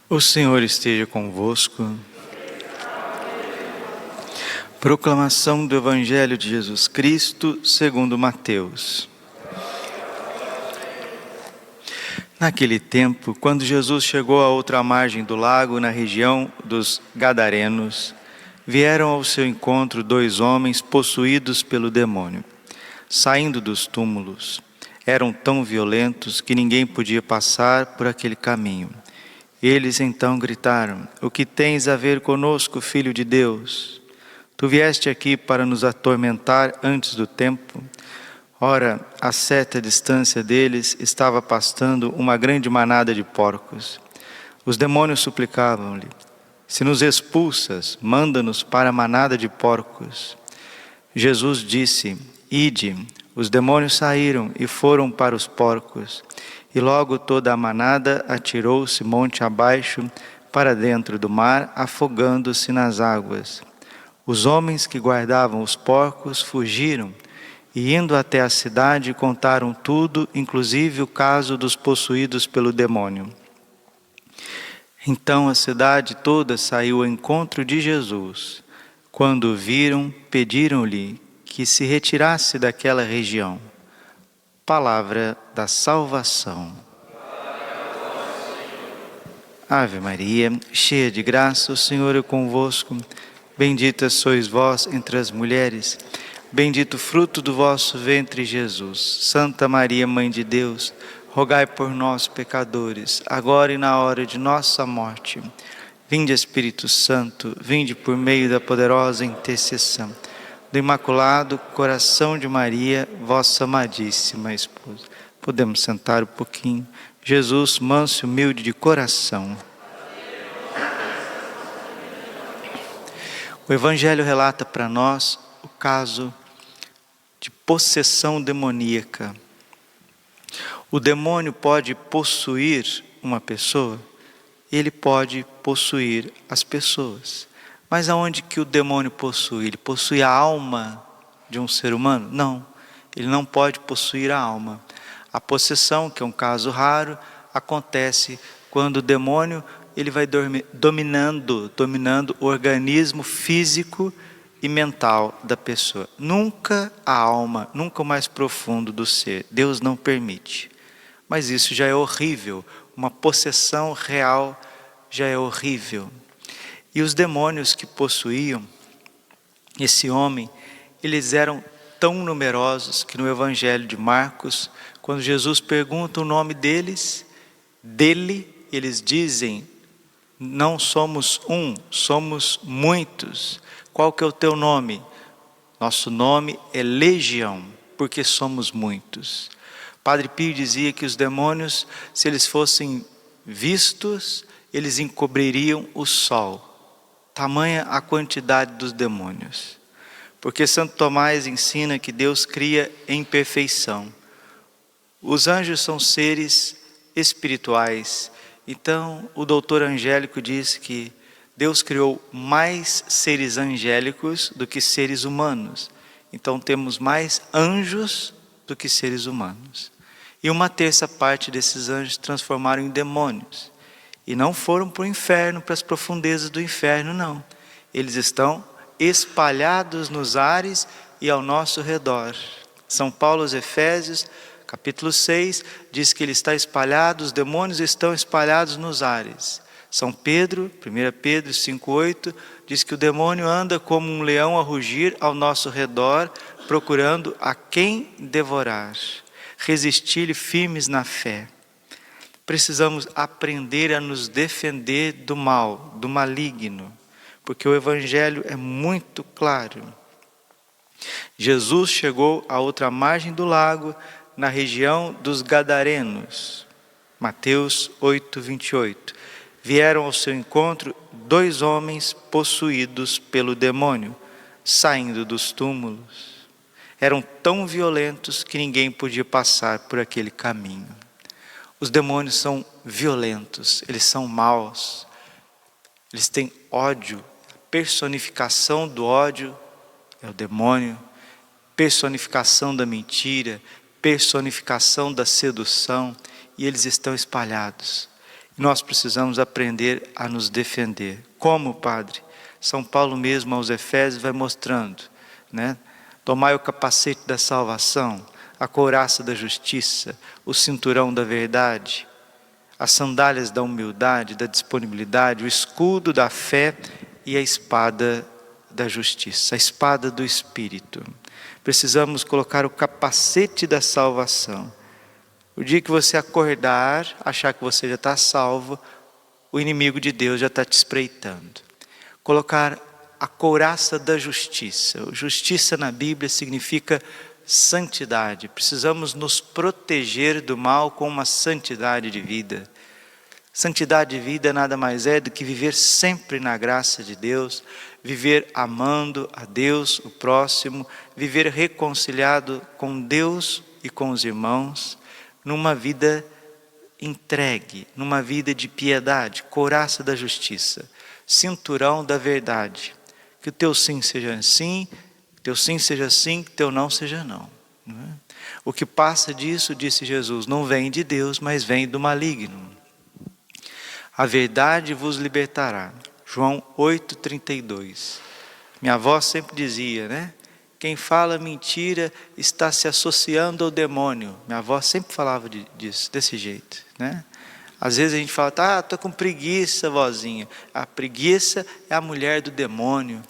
O Senhor esteja convosco. Proclamação do Evangelho de Jesus Cristo segundo Mateus. Naquele tempo, quando Jesus chegou à outra margem do lago, na região dos Gadarenos, vieram ao seu encontro 2 homens possuídos pelo demônio. Saindo dos túmulos, eram tão violentos que ninguém podia passar por aquele caminho. Eles então gritaram: "O que tens a ver conosco, Filho de Deus? Tu vieste aqui para nos atormentar antes do tempo?" Ora, a certa distância deles estava pastando uma grande manada de porcos. Os demônios suplicavam-lhe: "Se nos expulsas, manda-nos para a manada de porcos." Jesus disse: "Ide." Os demônios saíram e foram para os porcos. E logo toda a manada atirou-se monte abaixo para dentro do mar, afogando-se nas águas. Os homens que guardavam os porcos fugiram e, indo até a cidade, contaram tudo, inclusive o caso dos possuídos pelo demônio. Então a cidade toda saiu ao encontro de Jesus. Quando o viram, pediram-lhe que se retirasse daquela região. Palavra da salvação. Ave Maria, cheia de graça, o Senhor é convosco. Bendita sois vós entre as mulheres. Bendito o fruto do vosso ventre, Jesus. Santa Maria, Mãe de Deus, rogai por nós, pecadores, agora e na hora de nossa morte. Vinde, Espírito Santo, vinde por meio da poderosa intercessão do Imaculado Coração de Maria, vossa amadíssima esposa. Podemos sentar um pouquinho. Jesus, manso e humilde de coração. O Evangelho relata para nós o caso de possessão demoníaca. O demônio pode possuir uma pessoa? Ele pode possuir as pessoas. Mas aonde que o demônio possui? Ele possui a alma de um ser humano? Não, ele não pode possuir a alma. A possessão, que é um caso raro, acontece quando o demônio ele vai dominando o organismo físico e mental da pessoa. Nunca a alma, nunca o mais profundo do ser. Deus não permite. Mas isso já é horrível. Uma possessão real já é horrível. E os demônios que possuíam esse homem, eles eram tão numerosos que no Evangelho de Marcos, quando Jesus pergunta o nome deles, eles dizem: "Não somos um, somos muitos." Qual que é o teu nome? Nosso nome é Legião, porque somos muitos. Padre Pio dizia que os demônios, se eles fossem vistos, eles encobririam o sol. Tamanha a quantidade dos demônios. Porque Santo Tomás ensina que Deus cria em perfeição. Os anjos são seres espirituais. Então, o doutor Angélico diz que Deus criou mais seres angélicos do que seres humanos. Então, temos mais anjos do que seres humanos. E 1/3 parte desses anjos transformaram em demônios. E não foram para o inferno, para as profundezas do inferno, não. Eles estão espalhados nos ares e ao nosso redor. São Paulo aos Efésios, capítulo 6, diz que ele está espalhado, os demônios estão espalhados nos ares. São Pedro, 1 Pedro 5,8, diz que o demônio anda como um leão a rugir ao nosso redor, procurando a quem devorar. Resistir-lhe firmes na fé. Precisamos aprender a nos defender do mal, do maligno, porque o Evangelho é muito claro. Jesus chegou à outra margem do lago, na região dos Gadarenos. Mateus 8:28. Vieram ao seu encontro 2 homens possuídos pelo demônio, saindo dos túmulos. Eram tão violentos que ninguém podia passar por aquele caminho. Os demônios são violentos, eles são maus, eles têm ódio. A personificação do ódio é o demônio, personificação da mentira, personificação da sedução, e eles estão espalhados. Nós precisamos aprender a nos defender. Como, Padre? São Paulo mesmo aos Efésios vai mostrando, né? Tomai o capacete da salvação, a couraça da justiça, o cinturão da verdade, as sandálias da humildade, da disponibilidade, o escudo da fé e a espada da justiça, a espada do Espírito. Precisamos colocar o capacete da salvação. O dia que você acordar, achar que você já está salvo, o inimigo de Deus já está te espreitando. Colocar a couraça da justiça. Justiça na Bíblia significa santidade. Precisamos nos proteger do mal com uma santidade de vida. Santidade de vida nada mais é do que viver sempre na graça de Deus, viver amando a Deus, o próximo, viver reconciliado com Deus e com os irmãos, numa vida entregue, numa vida de piedade, couraça da justiça, cinturão da verdade. Que o teu sim seja sim, que o teu sim seja sim, que o teu não seja não. Não é? O que passa disso, disse Jesus, não vem de Deus, mas vem do maligno. A verdade vos libertará. João 8,32. Minha avó sempre dizia, né? Quem fala mentira está se associando ao demônio. Minha avó sempre falava disso, desse jeito, né? Às vezes a gente fala, estou com preguiça, vozinha. A preguiça é a mulher do demônio.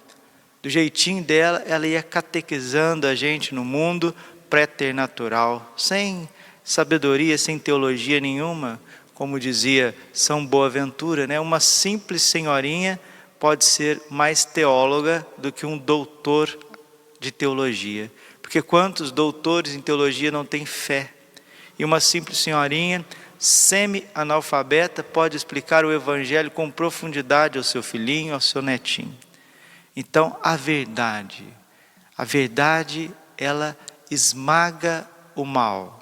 Do jeitinho dela, ela ia catequizando a gente no mundo préternatural, sem sabedoria, sem teologia nenhuma. Como dizia São Boaventura, né? Uma simples senhorinha pode ser mais teóloga do que um doutor de teologia. Porque quantos doutores em teologia não têm fé? E uma simples senhorinha semi-analfabeta pode explicar o Evangelho com profundidade ao seu filhinho, ao seu netinho. Então, a verdade, ela esmaga o mal.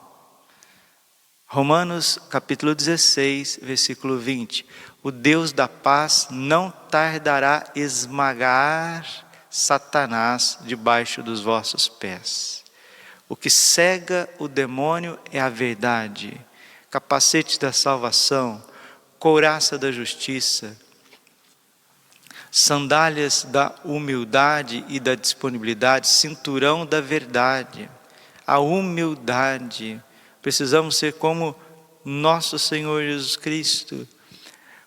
Romanos capítulo 16, versículo 20. O Deus da paz não tardará esmagar Satanás debaixo dos vossos pés. O que cega o demônio é a verdade. Capacete da salvação, couraça da justiça, sandálias da humildade e da disponibilidade, cinturão da verdade, a humildade. Precisamos ser como nosso Senhor Jesus Cristo,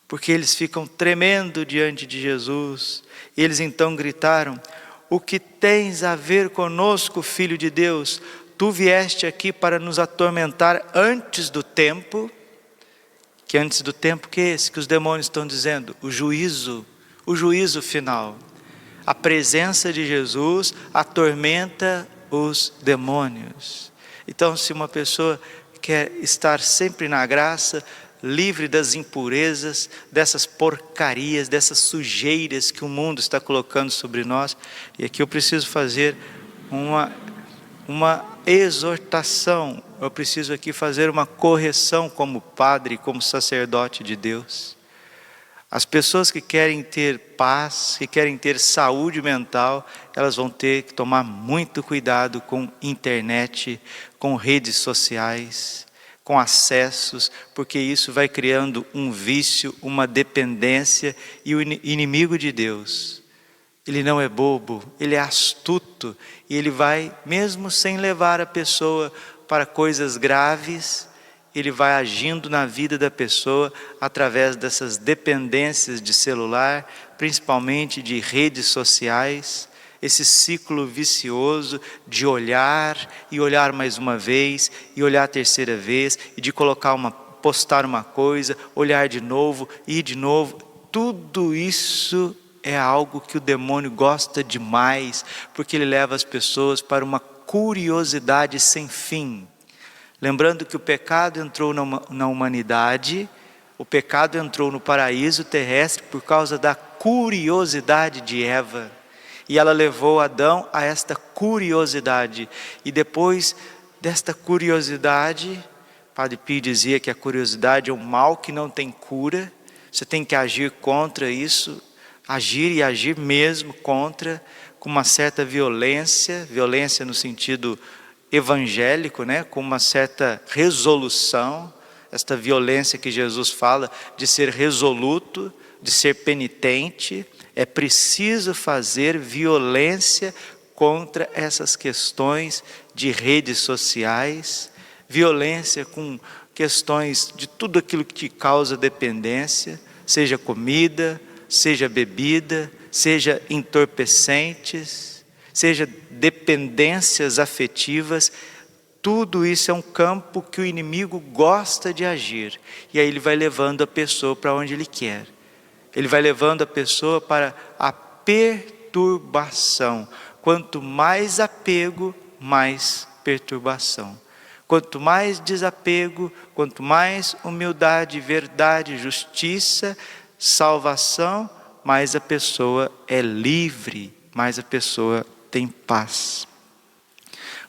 porque eles ficam tremendo diante de Jesus. Eles então gritaram: o que tens a ver conosco, Filho de Deus? Tu vieste aqui para nos atormentar antes do tempo. Que antes do tempo que é esse que os demônios estão dizendo? O juízo final. A presença de Jesus atormenta os demônios. Então, se uma pessoa quer estar sempre na graça, livre das impurezas, dessas porcarias, dessas sujeiras que o mundo está colocando sobre nós, e aqui eu preciso fazer uma exortação, eu preciso aqui fazer uma correção como padre, como sacerdote de Deus. As pessoas que querem ter paz, que querem ter saúde mental, elas vão ter que tomar muito cuidado com internet, com redes sociais, com acessos, porque isso vai criando um vício, uma dependência, e o inimigo de Deus, ele não é bobo, ele é astuto, e ele vai, mesmo sem levar a pessoa para coisas graves, ele vai agindo na vida da pessoa através dessas dependências de celular, principalmente de redes sociais, esse ciclo vicioso de olhar e olhar mais uma vez e olhar a terceira vez e de postar uma coisa, olhar de novo e de novo. Tudo isso é algo que o demônio gosta demais, porque ele leva as pessoas para uma curiosidade sem fim. Lembrando que o pecado entrou na humanidade, o pecado entrou no paraíso terrestre por causa da curiosidade de Eva. E ela levou Adão a esta curiosidade. E depois desta curiosidade, Padre Pio dizia que a curiosidade é um mal que não tem cura. Você tem que agir contra isso, agir e agir mesmo contra, com uma certa violência no sentido evangélico, né? Com uma certa resolução. esta violência que Jesus fala, de ser resoluto, de ser penitente. É preciso fazer violência contra essas questões de redes sociais, violência com questões de tudo aquilo que te causa dependência, seja comida, seja bebida, seja entorpecentes, seja dependências afetivas. Tudo isso é um campo que o inimigo gosta de agir. E aí ele vai levando a pessoa para onde ele quer. Ele vai levando a pessoa para a perturbação. Quanto mais apego, mais perturbação. Quanto mais desapego, quanto mais humildade, verdade, justiça, salvação, mais a pessoa é livre, mais a pessoa tem paz.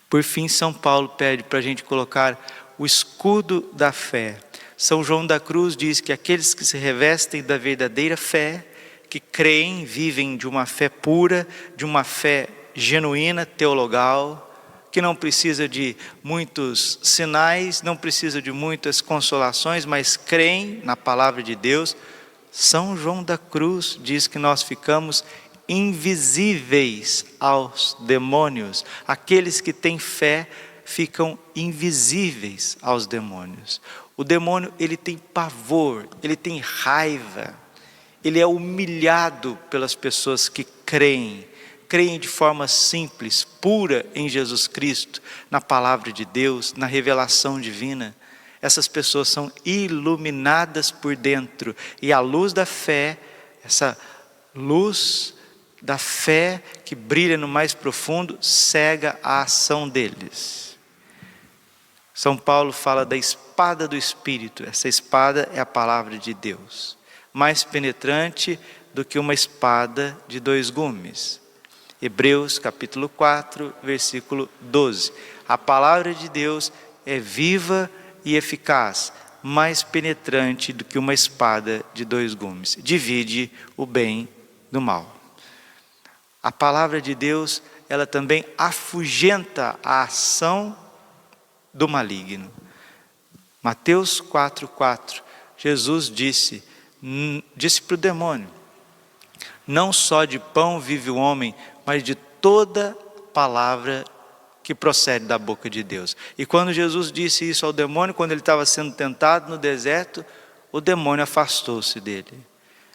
Por fim, São Paulo pede para a gente colocar o escudo da fé. São João da Cruz diz que aqueles que se revestem da verdadeira fé, que creem, vivem de uma fé pura, de uma fé genuína, teologal, que não precisa de muitos sinais, não precisa de muitas consolações, mas creem na palavra de Deus. São João da Cruz diz que nós ficamos invisíveis aos demônios. Aqueles que têm fé ficam invisíveis aos demônios. O demônio, ele tem pavor, ele tem raiva, ele é humilhado pelas pessoas que creem de forma simples, pura em Jesus Cristo, na palavra de Deus, na revelação divina. Essas pessoas são iluminadas por dentro, e a luz da fé, essa luz da fé que brilha no mais profundo, cega a ação deles. São Paulo fala da espada do Espírito. Essa espada é a palavra de Deus, mais penetrante do que uma espada de 2 gumes. Hebreus capítulo 4, versículo 12. A palavra de Deus é viva e eficaz, mais penetrante do que uma espada de 2 gumes. Divide o bem do mal. A palavra de Deus, ela também afugenta a ação do maligno. Mateus 4:4, Jesus disse para o demônio: não só de pão vive o homem, mas de toda palavra que procede da boca de Deus. E quando Jesus disse isso ao demônio, quando ele estava sendo tentado no deserto, o demônio afastou-se dele.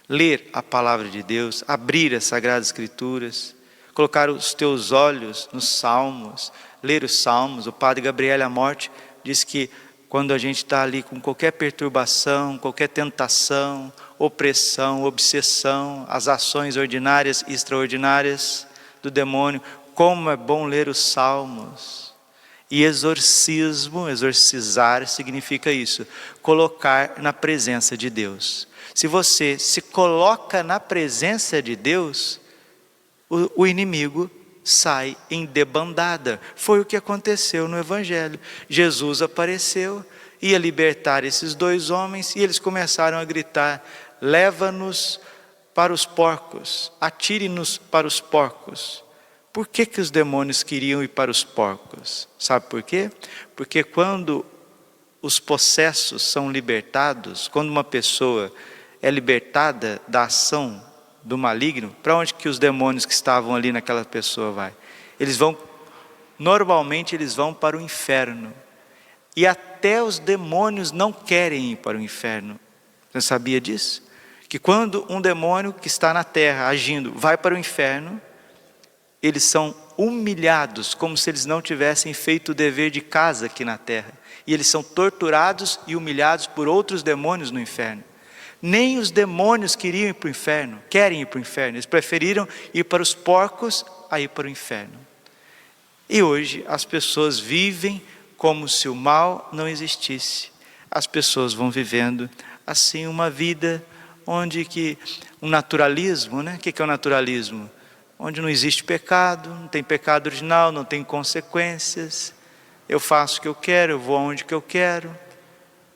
Ler a palavra de Deus, abrir as Sagradas Escrituras, colocar os teus olhos nos Salmos, ler os Salmos. O padre Gabriel Amorte diz que quando a gente está ali com qualquer perturbação, qualquer tentação, opressão, obsessão, as ações ordinárias e extraordinárias do demônio, como é bom ler os Salmos. E exorcismo, exorcizar significa isso, colocar na presença de Deus. Se você se coloca na presença de Deus, o inimigo sai em debandada. Foi o que aconteceu no Evangelho. Jesus apareceu, ia libertar esses 2 homens, e eles começaram a gritar: leva-nos para os porcos, atire-nos para os porcos. Por que os demônios queriam ir para os porcos? Sabe por quê? Porque quando os possessos são libertados, quando uma pessoa é libertada da ação do maligno, para onde que os demônios que estavam ali naquela pessoa vai? Normalmente eles vão para o inferno. E até os demônios não querem ir para o inferno. Você sabia disso? Que quando um demônio que está na terra agindo vai para o inferno, eles são humilhados, como se eles não tivessem feito o dever de casa aqui na terra. E eles são torturados e humilhados por outros demônios no inferno. Nem os demônios querem ir para o inferno, eles preferiram ir para os porcos a ir para o inferno. E hoje as pessoas vivem como se o mal não existisse. As pessoas vão vivendo assim uma vida onde que um naturalismo, né? O que é o naturalismo? Onde não existe pecado, não tem pecado original, não tem consequências. Eu faço o que eu quero, eu vou aonde que eu quero,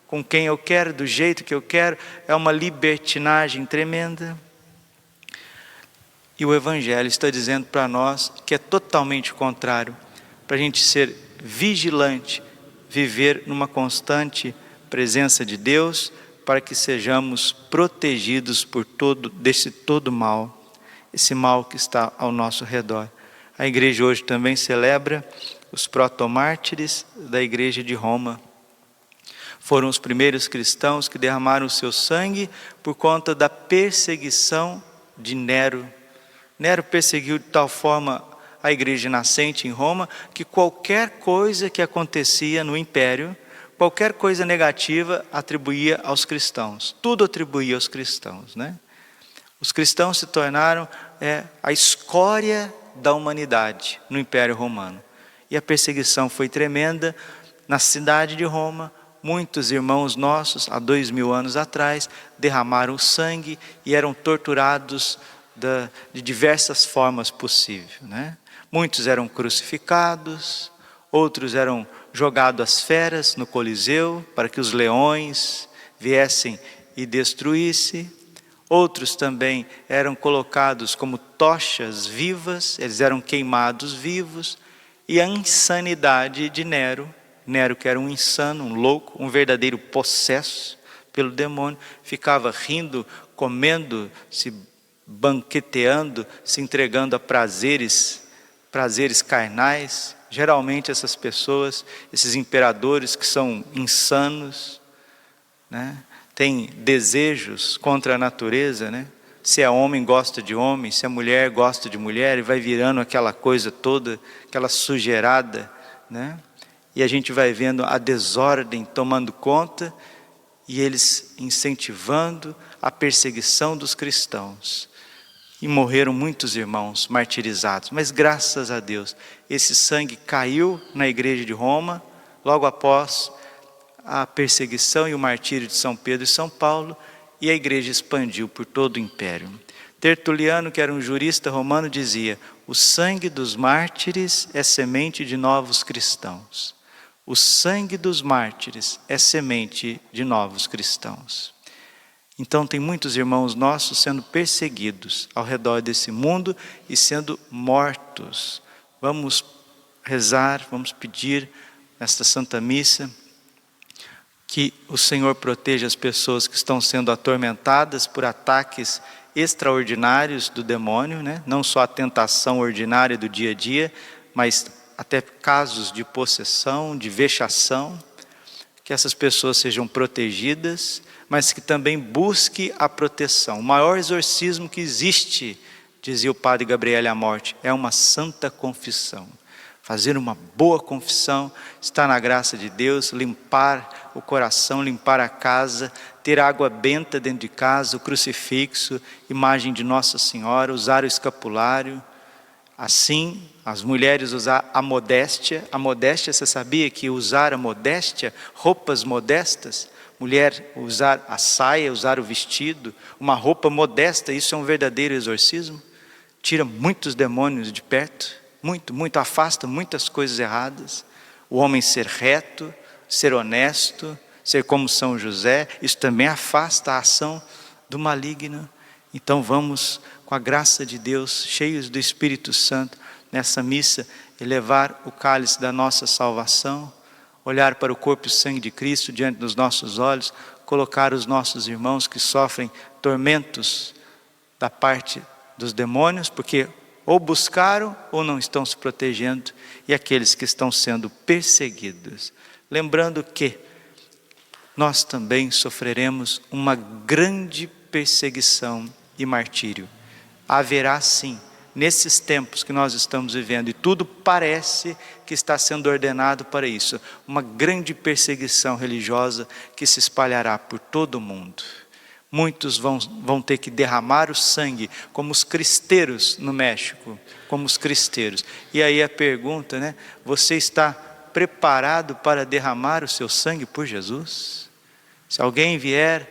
com quem eu quero, do jeito que eu quero. É uma libertinagem tremenda. E o Evangelho está dizendo para nós que é totalmente contrário, para a gente ser vigilante, viver numa constante presença de Deus, para que sejamos protegidos desse todo mal, esse mal que está ao nosso redor. A igreja hoje também celebra os protomártires da igreja de Roma. Foram os primeiros cristãos que derramaram o seu sangue por conta da perseguição de Nero. Nero perseguiu de tal forma a igreja nascente em Roma, que qualquer coisa que acontecia no império, qualquer coisa negativa atribuía aos cristãos. Tudo atribuía aos cristãos, né? Os cristãos se tornaram a escória da humanidade no Império Romano. E a perseguição foi tremenda. Na cidade de Roma, muitos irmãos nossos, há 2000 anos atrás, derramaram sangue e eram torturados de diversas formas possíveis, né? Muitos eram crucificados, outros eram jogados às feras no Coliseu, para que os leões viessem e destruíssem. Outros também eram colocados como tochas vivas, eles eram queimados vivos. E a insanidade de Nero, que era um insano, um louco, um verdadeiro possesso pelo demônio, ficava rindo, comendo, se banqueteando, se entregando a prazeres carnais. Geralmente essas pessoas, esses imperadores que são insanos, né, têm desejos contra a natureza, né? Se é homem, gosta de homem, se é mulher, gosta de mulher, e vai virando aquela coisa toda, aquela sujeirada, né? E a gente vai vendo a desordem tomando conta, e eles incentivando a perseguição dos cristãos. E morreram muitos irmãos martirizados, mas graças a Deus, esse sangue caiu na igreja de Roma, logo após a perseguição e o martírio de São Pedro e São Paulo, e a igreja expandiu por todo o império. Tertuliano, que era um jurista romano, dizia: o sangue dos mártires é semente de novos cristãos. O sangue dos mártires é semente de novos cristãos. Então tem muitos irmãos nossos sendo perseguidos ao redor desse mundo e sendo mortos. Vamos rezar, vamos pedir nesta Santa Missa que o Senhor proteja as pessoas que estão sendo atormentadas por ataques extraordinários do demônio, né? Não só a tentação ordinária do dia a dia, mas até casos de possessão, de vexação. Que essas pessoas sejam protegidas, mas que também busque a proteção. O maior exorcismo que existe, dizia o padre Gabriele Amorte, é uma santa confissão. Fazer uma boa confissão, estar na graça de Deus, limpar o coração, limpar a casa, ter água benta dentro de casa, o crucifixo, imagem de Nossa Senhora, usar o escapulário. Assim, as mulheres usar a modéstia. A modéstia, você sabia que usar a modéstia, roupas modestas, mulher usar a saia, usar o vestido, uma roupa modesta, isso é um verdadeiro exorcismo. Tira muitos demônios de perto, muito, afasta muitas coisas erradas. O homem ser reto, ser honesto, ser como São José, isso também afasta a ação do maligno. Então vamos, com a graça de Deus, cheios do Espírito Santo, nessa missa, elevar o cálice da nossa salvação, olhar para o corpo e sangue de Cristo diante dos nossos olhos, colocar os nossos irmãos que sofrem tormentos da parte dos demônios, porque ou buscaram ou não estão se protegendo, e aqueles que estão sendo perseguidos. Lembrando que nós também sofreremos uma grande perseguição e martírio. Haverá sim, nesses tempos que nós estamos vivendo, e tudo parece que está sendo ordenado para isso, uma grande perseguição religiosa que se espalhará por todo o mundo. Muitos vão ter que derramar o sangue, como os cristeiros no México, como os cristeiros. E aí a pergunta, né? Você está preparado para derramar o seu sangue por Jesus? Se alguém vier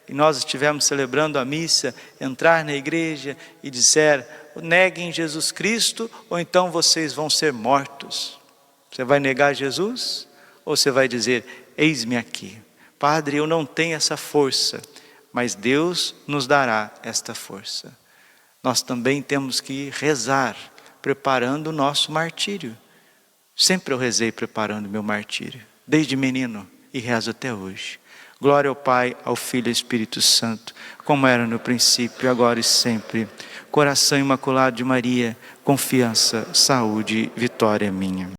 e nós estivermos celebrando a missa, entrar na igreja e disser: neguem Jesus Cristo, ou então vocês vão ser mortos. Você vai negar Jesus? Ou você vai dizer: eis-me aqui. Padre, eu não tenho essa força, mas Deus nos dará esta força. Nós também temos que rezar, preparando o nosso martírio. Sempre eu rezei preparando o meu martírio, desde menino, e rezo até hoje. Glória ao Pai, ao Filho e ao Espírito Santo, como era no princípio, agora e sempre. Coração Imaculado de Maria, confiança, saúde, vitória minha.